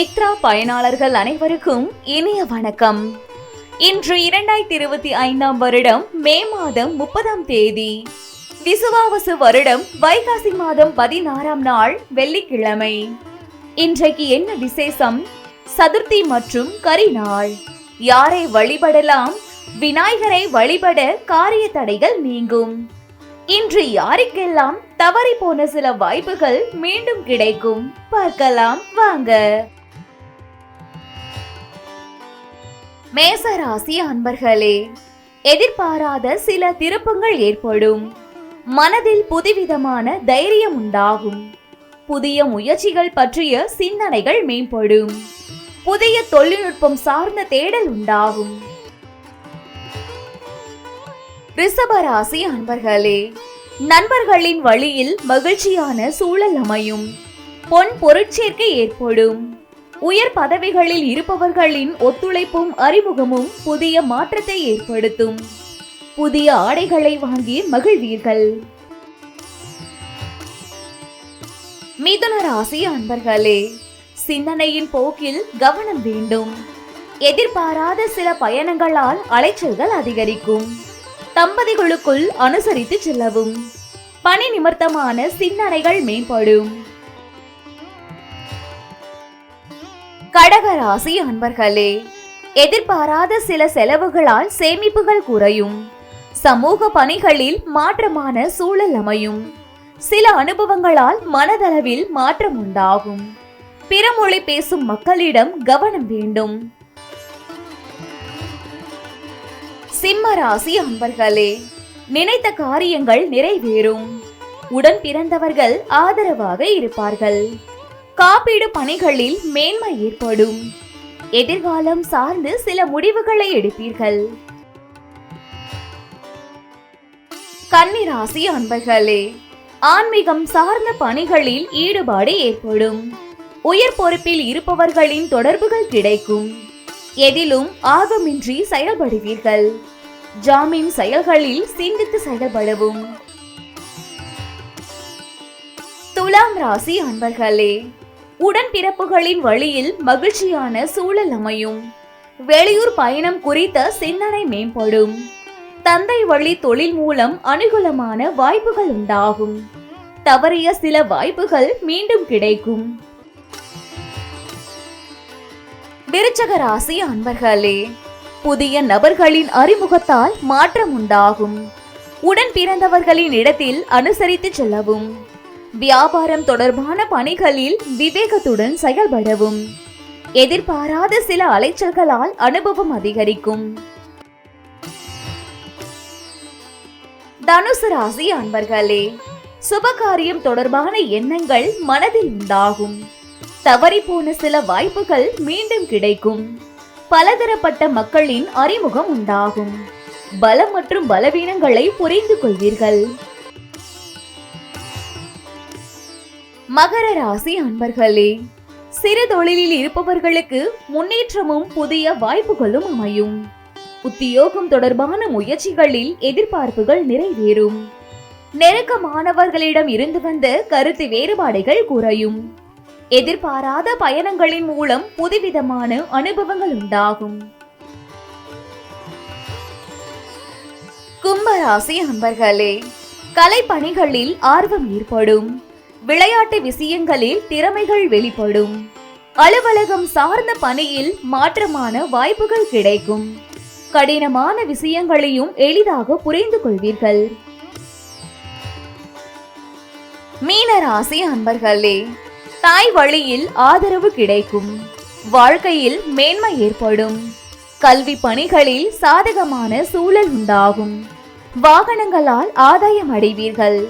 நிக்ரா பயனாளர்கள் அனைவருக்கும் இனிய வணக்கம். இன்று 2025 வருடம் மே மாதம் 30ஆம் தேதி, விசுவாவசு வருடம் வைகாசி மாதம் 16ஆம் நாள் வெள்ளிக்கிழமை. இன்றைக்கு என்ன விசேஷம்? சதுர்த்தி மற்றும் கரிநாள். யாரை வழிபடலாம்? விநாயகரை வழிபட காரிய தடைகள் நீங்கும். இன்று யாருக்கெல்லாம் தவறி போன சில வாய்ப்புகள் மீண்டும் கிடைக்கும் பார்க்கலாம் வாங்க. மேசராசி அன்பர்களே, எதிர்பாராத சில திருப்பங்கள் ஏற்படும். மனதில் புதுவிதமான தைரியம் உண்டாகும். புதிய முயற்சிகள் பற்றிய சிந்தனைகள் மேம்படும். புதிய தொழில்நுட்பம் சார்ந்த தேடல் உண்டாகும். ரிஷபராசி அன்பர்களே, நண்பர்களின் வழியில் மகிழ்ச்சியான சூழல் அமையும். பொன் பொருட்சேர்க்கை ஏற்படும். உயர் பதவிகளில் இருப்பவர்களின் ஒத்துழைப்பும் அறிமுகமும் புதிய மாற்றத்தை ஏற்படுத்தும். புதிய ஆடைகளை வாங்கி மகிழ்வீர்கள். மிதுன ராசி அன்பர்களே, சிந்தனையின் போக்கில் கவனம் வேண்டும். எதிர்பாராத சில பயணங்களால் அலைச்சல்கள் அதிகரிக்கும். தம்பதிகளுக்குள் அனுசரித்து செல்லவும். பணி நிமித்தமான சிந்தனைகள் மேம்படும். கடகராசி அன்பர்களே, எதிர்பாராத சில செலவுகளால் சேமிப்புகள் குறையும். சமூக பணிகளில் மாற்றமான சூழல் அமையும். சில அனுபவங்களால் மனதளவில் மாற்றம் உண்டாகும். பிற மொழி பேசும் மக்களிடம் கவனம் வேண்டும். சிம்ம ராசி அன்பர்களே, நினைத்த காரியங்கள் நிறைவேறும். உடன் பிறந்தவர்கள் ஆதரவாக இருப்பார்கள். காப்பீடு பணிகளில் மேன்மை ஏற்படும். எதிர்காலம் சார்ந்து சில முடிவுகளை எடுப்பீர்கள். கன்னி ராசி அன்பர்களே, ஆன்மீகம் சார்ந்த பணிகளில் ஈடுபாடு ஏற்படும். உயர் பொறுப்பில் இருப்பவர்களின் தொடர்புகள் கிடைக்கும். எதிலும் ஆகமின்றி செயல்படுவீர்கள். ஜாமீன் செயல்களில் சிந்தித்து செயல்படவும். துலாம் ராசி அன்பர்களே, உடன்பிறப்புகளின் வழியில் மகிழ்ச்சியான சூழல் அமையும். வெளியூர் பயணம் குறித்த சிந்தனை மேம்படும். தந்தை வழி தொழில் மூலம் அனுகூலமான வாய்ப்புகள் உண்டாகும். தவறிய சில வாய்ப்புகள் மீண்டும் கிடைக்கும். விருச்சக ராசி அன்பர்களே, புதிய நபர்களின் அறிமுகத்தால் மாற்றம் உண்டாகும். உடன் பிறந்தவர்களின் இடத்தில் அனுசரித்து செல்லவும். வியாபாரம் தொடர்பான பணிகளில் விவேகத்துடன் செயல்படவும். எதிர்பாராத சில அலைச்சல்களால் அனுபவம் அதிகரிக்கும். தனுசு ராசி அன்பர்களே, சுபகாரியம் தொடர்பான எண்ணங்கள் மனதில் உண்டாகும். தவறிப்போன சில வாய்ப்புகள் மீண்டும் கிடைக்கும். பலதரப்பட்ட மக்களின் அறிமுகம் உண்டாகும். பலம் மற்றும் பலவீனங்களை புரிந்து கொள்வீர்கள். மகர ராசி அன்பர்களே, சிறு தொழிலில் இருப்பவர்களுக்கு முன்னேற்றமும் புதிய வாய்ப்புகளும் அமையும். உத்தியோகம் தொடர்பான முயற்சிகளில் எதிர்பார்ப்புகள் நிறைவேறும். நெருக்கமானவர்களிடம் இருந்து வந்த கருத்து வேறுபாடுகள் குறையும். எதிர்பாராத பயணங்களின் மூலம் புதுவிதமான அனுபவங்கள் உண்டாகும். கும்பராசி அன்பர்களே, கலைப்பணிகளில் ஆர்வம் ஏற்படும். விளையாட்டு விஷயங்களில் திறமைகள் வெளிப்படும். அலுவலகம் சார்ந்த பணியில் மாற்றமான வாய்ப்புகள் கிடைக்கும். கடினமான விஷயங்களையும் எளிதாக புரிந்து கொள்வீர்கள். மீனராசி அன்பர்களே, தாய் வழியில் ஆதரவு கிடைக்கும். வாழ்க்கையில் மேன்மை ஏற்படும். கல்வி பணிகளில் சாதகமான சூழல் உண்டாகும். வாகனங்களால் ஆதாயம் அடைவீர்கள்.